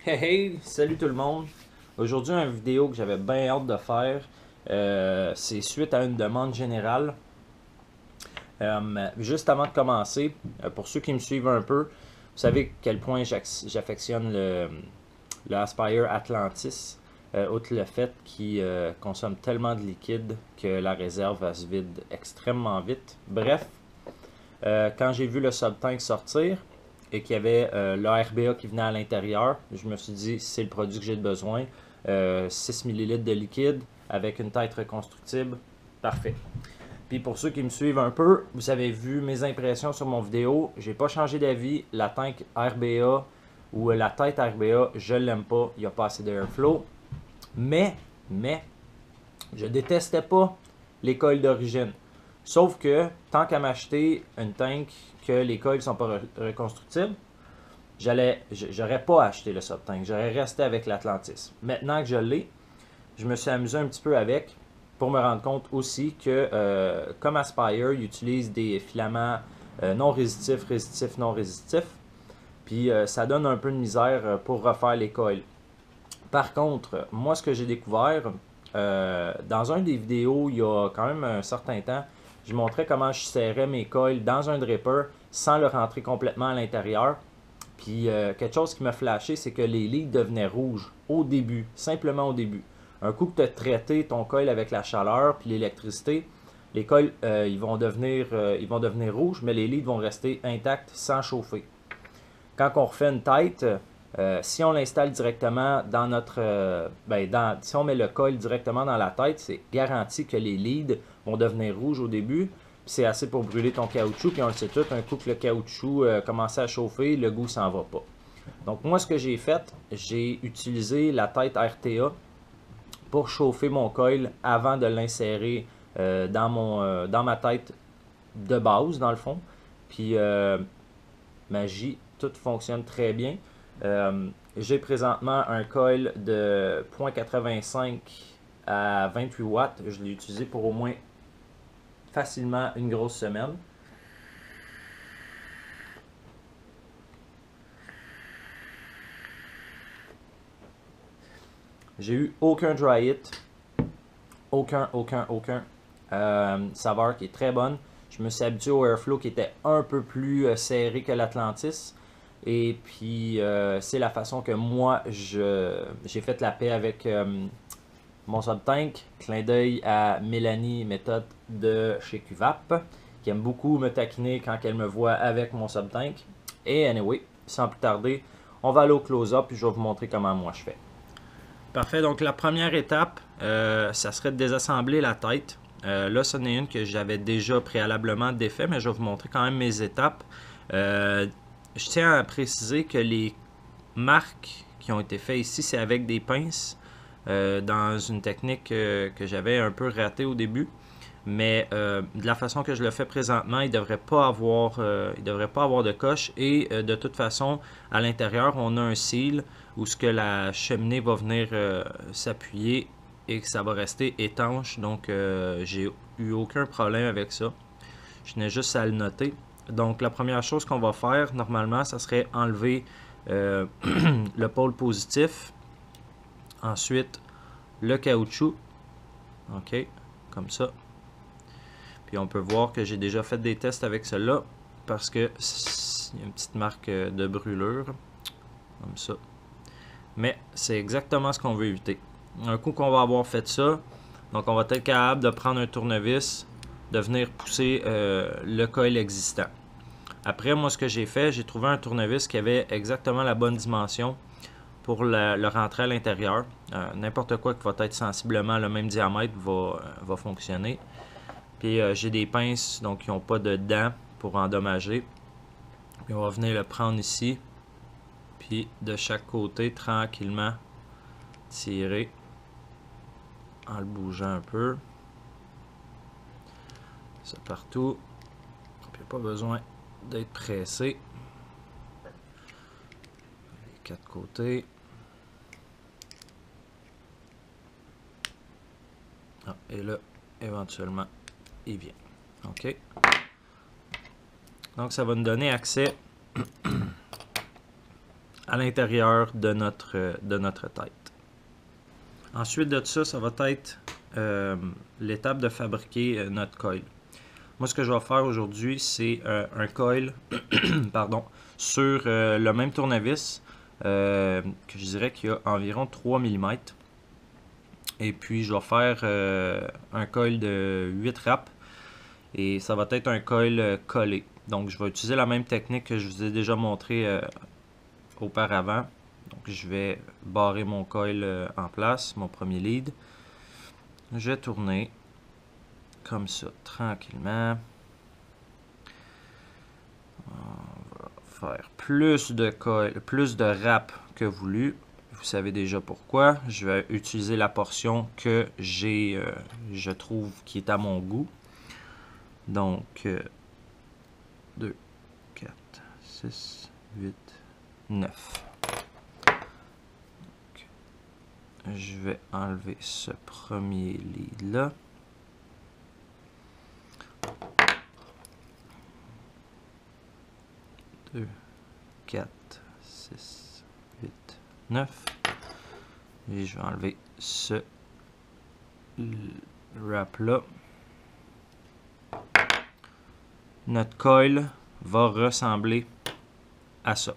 Hey hey, salut tout le monde. Aujourd'hui, une vidéo que j'avais bien hâte de faire. C'est suite à une demande générale. Juste avant de commencer, pour ceux qui me suivent un peu, vous savez quel point j'affectionne le Aspire Atlantis, outre le fait qu'il consomme tellement de liquide que la réserve elle se vide extrêmement vite. Bref, quand j'ai vu le Subtank sortir et qu'il y avait le RBA qui venait à l'intérieur, je me suis dit c'est le produit que j'ai besoin. 6 ml de liquide avec une tête reconstructible, parfait. Puis pour ceux qui me suivent un peu, vous avez vu mes impressions sur mon vidéo. J'ai pas changé d'avis. La tank RBA ou la tête RBA, je l'aime pas. Il n'y a pas assez d'airflow. Mais, je détestais pas les coils d'origine. Sauf que, tant qu'à m'acheter une tank que les coils sont pas reconstructibles, j'aurais pas acheté le Subtank. J'aurais resté avec l'Atlantis. Maintenant que je l'ai, je me suis amusé un petit peu avec pour me rendre compte aussi que, comme Aspire, il utilise des filaments non résistifs, résistifs, non résistifs. Puis ça donne un peu de misère pour refaire les coils. Par contre, moi, ce que j'ai découvert, dans un des vidéos, il y a quand même un certain temps, je montrais comment je serrais mes coils dans un dripper sans le rentrer complètement à l'intérieur. Puis quelque chose qui m'a flashé, c'est que les leads devenaient rouges au début, simplement au début. Un coup que tu as traité ton coil avec la chaleur puis l'électricité, les coils ils vont devenir rouges, mais les leads vont rester intacts sans chauffer. Quand on refait une tête, si on l'installe directement dans notre. Si on met le coil directement dans la tête, c'est garanti que les leads vont devenir rouges au début. C'est assez pour brûler ton caoutchouc. Puis on le sait tout, un coup que le caoutchouc commence à chauffer, le goût s'en va pas. Donc moi, ce que j'ai fait, j'ai utilisé la tête RTA pour chauffer mon coil avant de l'insérer dans ma tête de base, dans le fond. Puis magie, tout fonctionne très bien. J'ai présentement un coil de 0.85 à 28 watts. Je l'ai utilisé pour au moins facilement une grosse semaine. J'ai eu aucun dry hit. Aucun. Saveur qui est très bonne. Je me suis habitué au airflow qui était un peu plus serré que l'Atlantis. Et puis, c'est la façon que moi, j'ai fait la paix avec mon Subtank. Clin d'œil à Mélanie, méthode de chez QVAP, qui aime beaucoup me taquiner quand elle me voit avec mon Subtank. Et anyway, sans plus tarder, on va aller au close-up et je vais vous montrer comment moi je fais. Parfait, donc la première étape, ça serait de désassembler la tête. Là, ce n'est une que j'avais déjà préalablement défait, mais je vais vous montrer quand même mes étapes. Je tiens à préciser que les marques qui ont été faites ici, c'est avec des pinces, dans une technique que j'avais un peu ratée au début. Mais de la façon que je le fais présentement, il ne devrait pas avoir de coche. Et de toute façon, à l'intérieur, on a un seal où ce que la cheminée va venir s'appuyer et que ça va rester étanche. Donc, j'ai eu aucun problème avec ça. Je n'ai juste à le noter. Donc, la première chose qu'on va faire, normalement, ça serait enlever le pôle positif. Ensuite, le caoutchouc. OK, comme ça. Puis on peut voir que j'ai déjà fait des tests avec cela parce que il y a une petite marque de brûlure. Comme ça. Mais c'est exactement ce qu'on veut éviter. Un coup qu'on va avoir fait ça, donc on va être capable de prendre un tournevis, de venir pousser le coil existant. Après, moi, ce que j'ai fait, j'ai trouvé un tournevis qui avait exactement la bonne dimension pour le rentrer à l'intérieur. N'importe quoi qui va être sensiblement le même diamètre va fonctionner. Puis j'ai des pinces donc qui n'ont pas de dents pour endommager. Puis on va venir le prendre ici. Puis de chaque côté, tranquillement, tirer en le bougeant un peu. Ça partout. Puis pas besoin d'être pressé. Les quatre côtés. Ah, et là, éventuellement, il vient. OK. Donc, ça va nous donner accès à l'intérieur de notre tête. Ensuite de ça, ça va être l'étape de fabriquer notre coil. Moi, ce que je vais faire aujourd'hui, c'est un coil pardon, sur le même tournevis que je dirais qu'il y a environ 3 mm. Et puis, je vais faire un coil de 8 wraps et ça va être un coil collé. Donc, je vais utiliser la même technique que je vous ai déjà montré auparavant. Donc, je vais barrer mon coil en place, mon premier lead. Je vais tourner comme ça, tranquillement. On va faire plus de wraps que voulu. Vous savez déjà pourquoi. Je vais utiliser la portion que je trouve qui est à mon goût. Donc, 2, 4, 6, 8, 9. Donc, je vais enlever ce premier lead-là. Deux, 4, 6, 8, 9. Et je vais enlever ce wrap-là. Notre coil va ressembler à ça.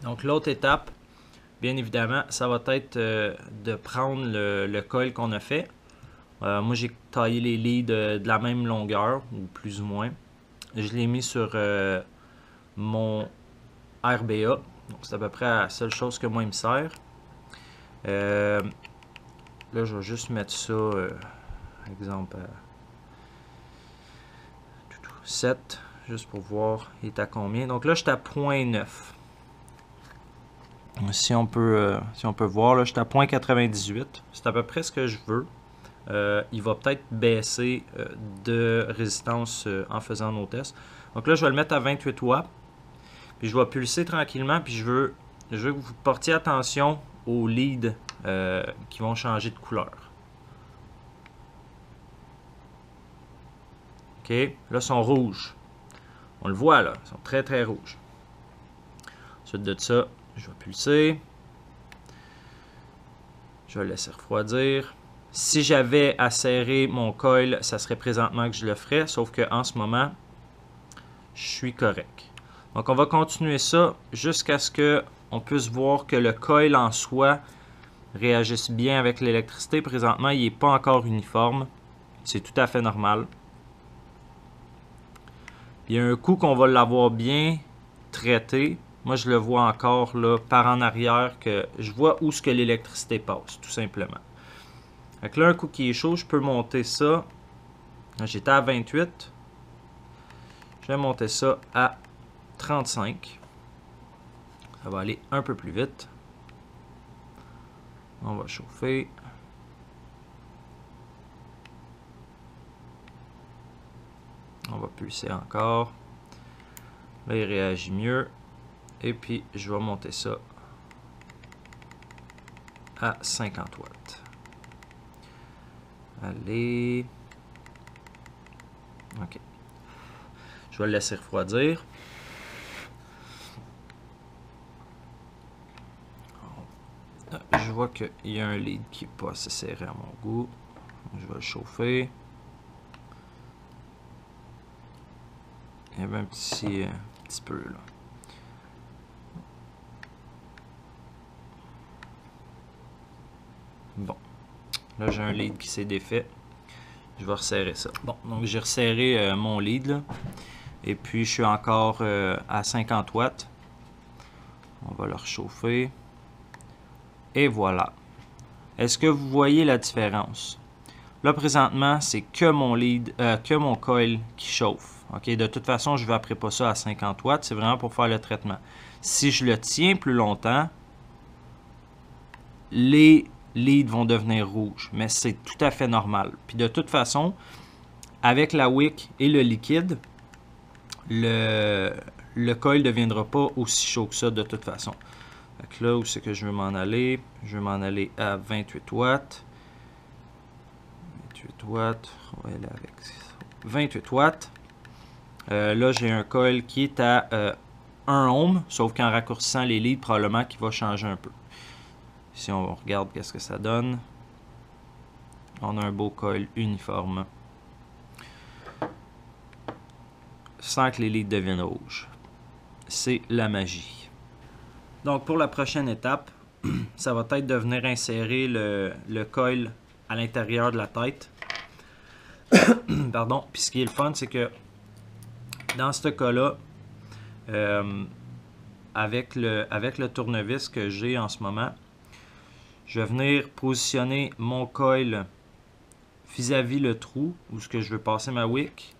Donc l'autre étape, bien évidemment, ça va être de prendre le coil qu'on a fait. Moi j'ai taillé les leads de la même longueur, ou plus ou moins. Je l'ai mis sur mon RBA. Donc c'est à peu près la seule chose que moi il me sert. Là je vais juste mettre ça, exemple 7, juste pour voir il est à combien. Donc là je suis à 0.9. Si on peut voir, là je suis à 0.98. C'est à peu près ce que je veux. Il va peut-être baisser de résistance en faisant nos tests. Donc là je vais le mettre à 28 watts. Puis je vais pulser tranquillement. Puis je veux que vous portiez attention aux leads qui vont changer de couleur. OK, là ils sont rouges. On le voit là, ils sont très très rouges. Ensuite de ça, je vais pulser. Je vais le laisser refroidir. Si j'avais à serrer mon coil, ça serait présentement que je le ferais, sauf qu'en ce moment, je suis correct. Donc on va continuer ça jusqu'à ce qu'on puisse voir que le coil en soi réagisse bien avec l'électricité. Présentement, il n'est pas encore uniforme. C'est tout à fait normal. Il y a un coup qu'on va l'avoir bien traité. Moi, je le vois encore là, par en arrière, que je vois où ce que l'électricité passe, tout simplement. Donc là, un coup qui est chaud, je peux monter ça. J'étais à 28. Je vais monter ça à 35. Ça va aller un peu plus vite. On va chauffer. On va pulser encore. Là, il réagit mieux. Et puis, je vais monter ça à 50 watts. Allez. OK. Je vais le laisser refroidir. Je vois qu'il y a un lead qui n'est pas assez serré à mon goût. Je vais le chauffer. Il y avait un petit peu là. Bon. Là, j'ai un lead qui s'est défait. Je vais resserrer ça. Bon, donc j'ai resserré mon lead là. Et puis, je suis encore à 50 watts. On va le réchauffer. Et voilà. Est-ce que vous voyez la différence? Là, présentement, c'est que mon lead, que mon coil qui chauffe. Okay? De toute façon, je ne vaperai pas ça à 50 watts. C'est vraiment pour faire le traitement. Si je le tiens plus longtemps, les leads vont devenir rouges. Mais c'est tout à fait normal. Puis de toute façon, avec la wick et le liquide, le coil ne deviendra pas aussi chaud que ça de toute façon. Donc là où c'est que je veux m'en aller? Je veux m'en aller à 28 watts. 28 watts. On va aller avec 28 watts. Là, j'ai un coil qui est à 1 ohm, sauf qu'en raccourcissant les leads, probablement qu'il va changer un peu. Si on regarde qu'est-ce que ça donne, on a un beau coil uniforme, sans que les leads deviennent rouges. C'est la magie. Donc pour la prochaine étape, ça va être de venir insérer le coil à l'intérieur de la tête. Pardon. Puis ce qui est le fun, c'est que dans ce cas-là, avec le tournevis que j'ai en ce moment, je vais venir positionner mon coil vis-à-vis le trou où ce que je veux passer ma wick.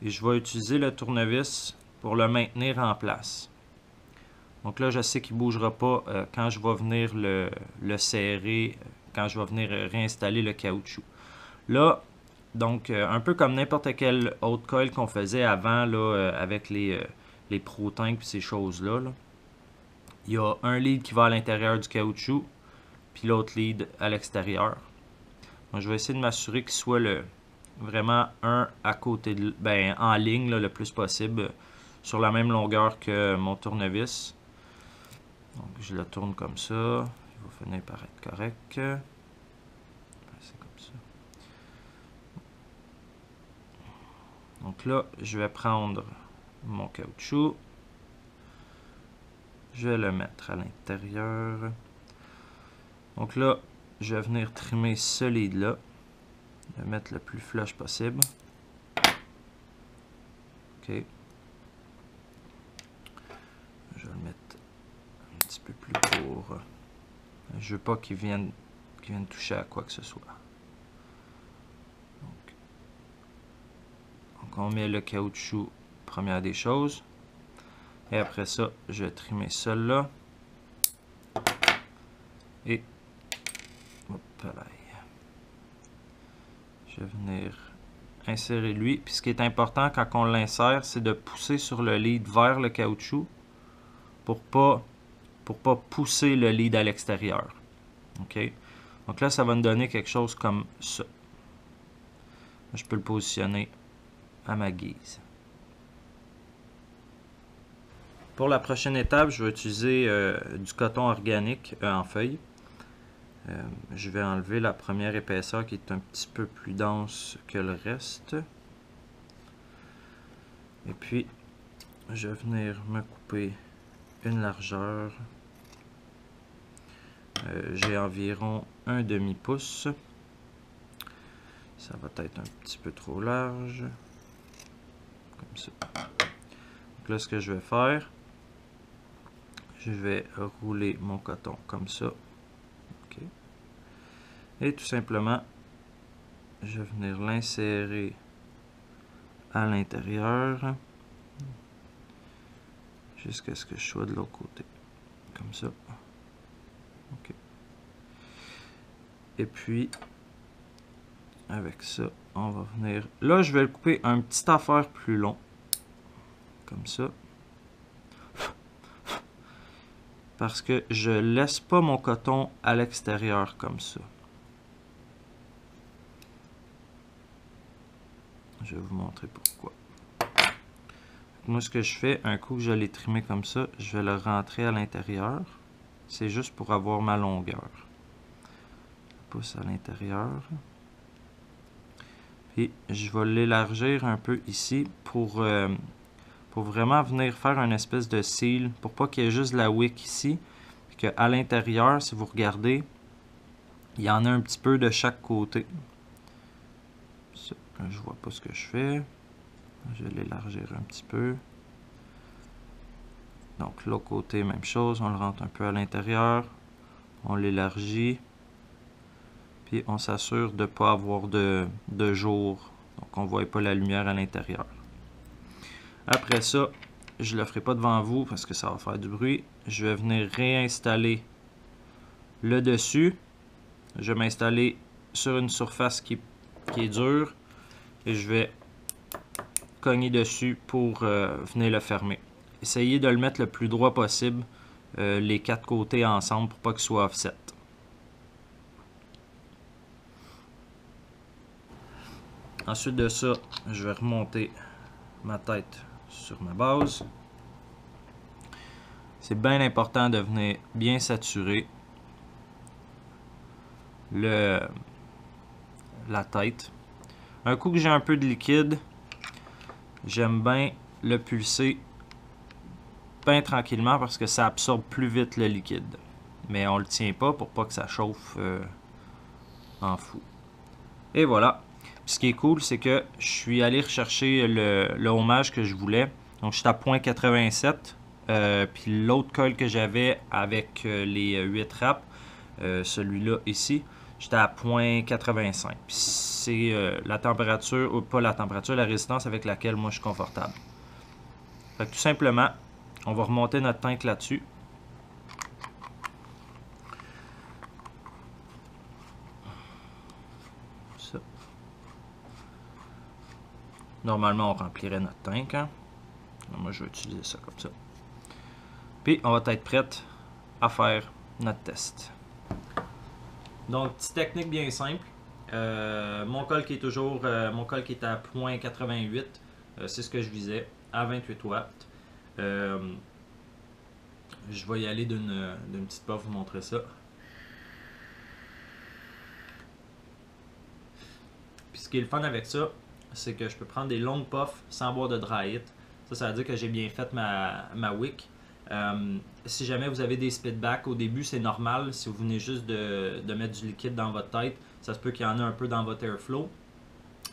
Et je vais utiliser le tournevis pour le maintenir en place. Donc là, je sais qu'il ne bougera pas quand je vais venir le serrer, quand je vais venir réinstaller le caoutchouc. Là, donc, un peu comme n'importe quel autre coil qu'on faisait avant, là, avec les pro-tanks et ces choses-là, là, il y a un lead qui va à l'intérieur du caoutchouc, puis l'autre lead à l'extérieur. Donc, je vais essayer de m'assurer qu'il soit vraiment un à côté, en ligne là, le plus possible, sur la même longueur que mon tournevis. Donc, je le tourne comme ça. Il va finir par être correct. C'est comme ça. Donc là, je vais prendre mon caoutchouc. Je vais le mettre à l'intérieur. Donc là, je vais venir trimer ce lead-là. Je vais mettre le plus flush possible. OK. Je vais le mettre un petit peu plus court. Je veux pas qu'il vienne toucher à quoi que ce soit. Donc on met le caoutchouc, première des choses. Et après ça, je vais trimer celle-là. Et hop là. Je vais venir insérer lui. Puis ce qui est important quand on l'insère, c'est de pousser sur le lead vers le caoutchouc pour pas pousser le lead à l'extérieur. OK? Donc là, ça va me donner quelque chose comme ça. Je peux le positionner à ma guise. Pour la prochaine étape, je vais utiliser du coton organique en feuille. Je vais enlever la première épaisseur qui est un petit peu plus dense que le reste. Et puis, je vais venir me couper une largeur. J'ai environ un demi-pouce. Ça va être un petit peu trop large. Comme ça. Donc là, ce que je vais faire, je vais rouler mon coton comme ça. OK. Et tout simplement, je vais venir l'insérer à l'intérieur jusqu'à ce que je sois de l'autre côté. Comme ça. OK. Et puis, avec ça, on va venir... Là, je vais le couper un petit affaire plus long. Comme ça. Parce que je laisse pas mon coton à l'extérieur comme ça. Je vais vous montrer pourquoi. Moi, ce que je fais, un coup que je l'ai trimé comme ça, je vais le rentrer à l'intérieur. C'est juste pour avoir ma longueur. Je pousse à l'intérieur. Puis, je vais l'élargir un peu ici pour vraiment venir faire une espèce de seal, pour pas qu'il y ait juste la wick ici. Puis qu'à l'intérieur, si vous regardez, il y en a un petit peu de chaque côté. Ça, je vois pas ce que je fais. Je vais l'élargir un petit peu. Donc l'autre côté, même chose. On le rentre un peu à l'intérieur. On l'élargit. Puis on s'assure de ne pas avoir de jour. Donc on ne voit pas la lumière à l'intérieur. Après ça, je ne le ferai pas devant vous parce que ça va faire du bruit. Je vais venir réinstaller le dessus. Je vais m'installer sur une surface qui est dure. Et je vais cogner dessus pour venir le fermer. Essayez de le mettre le plus droit possible, les quatre côtés ensemble pour pas qu'il soit offset. Ensuite de ça, je vais remonter ma tête sur ma base. C'est bien important de venir bien saturer la tête. Un coup que j'ai un peu de liquide, j'aime bien le pulser bien tranquillement parce que ça absorbe plus vite le liquide. Mais on le tient pas pour pas que ça chauffe en fou. Et voilà. Puis ce qui est cool, c'est que je suis allé rechercher le hommage que je voulais. Donc je suis à 0.87. Puis l'autre coil que j'avais avec les 8 wraps, celui-là ici, j'étais à 0.85. Puis c'est la température, ou pas la température, la résistance avec laquelle moi je suis confortable. Fait que tout simplement, on va remonter notre tank là-dessus. Ça. Normalement, on remplirait notre tank. Hein? Moi, je vais utiliser ça comme ça. Puis, on va être prête à faire notre test. Donc, petite technique bien simple. Mon col qui est toujours mon col qui est à 0.88, c'est ce que je visais, à 28 watts. Je vais y aller d'une petite puff, vous montrer ça. Puis ce qui est le fun avec ça, c'est que je peux prendre des longues puffs sans boire de dry hit. Ça veut dire que j'ai bien fait ma wick. Si jamais vous avez des speedbacks au début, c'est normal. Si vous venez juste de mettre du liquide dans votre tête, ça se peut qu'il y en ait un peu dans votre airflow.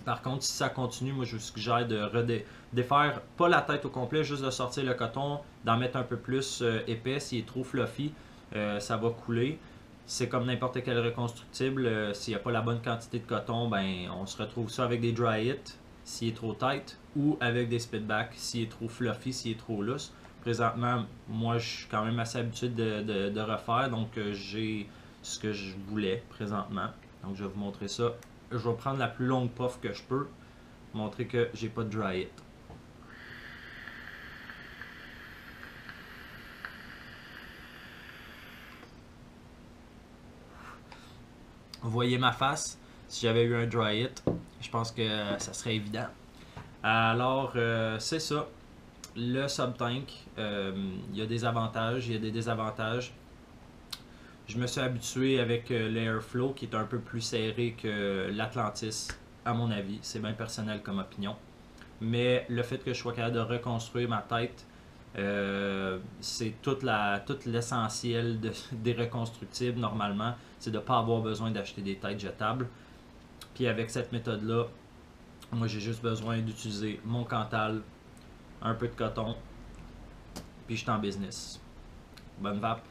Par contre, si ça continue, moi je vous suggère de défaire pas la tête au complet, juste de sortir le coton, d'en mettre un peu plus épais. S'il est trop fluffy, ça va couler. C'est comme n'importe quel reconstructible. S'il n'y a pas la bonne quantité de coton, ben on se retrouve ça avec des dry hits s'il est trop tight, ou avec des speedbacks s'il est trop fluffy, s'il est trop loose. Présentement, moi je suis quand même assez habitué de refaire, donc j'ai ce que je voulais présentement. Donc je vais vous montrer ça. Je vais prendre la plus longue puff que je peux, montrer que j'ai pas de dry hit. Vous voyez ma face, si j'avais eu un dry hit, je pense que ça serait évident. Alors, c'est ça. Le sub-tank, il y a des avantages, il y a des désavantages. Je me suis habitué avec l'Airflow qui est un peu plus serré que l'Atlantis, à mon avis. C'est bien personnel comme opinion. Mais le fait que je sois capable de reconstruire ma tête, c'est tout l'essentiel des reconstructibles normalement. C'est de ne pas avoir besoin d'acheter des têtes jetables. Puis avec cette méthode-là, moi j'ai juste besoin d'utiliser mon Cantal, un peu de coton, puis je suis en business. Bonne vape!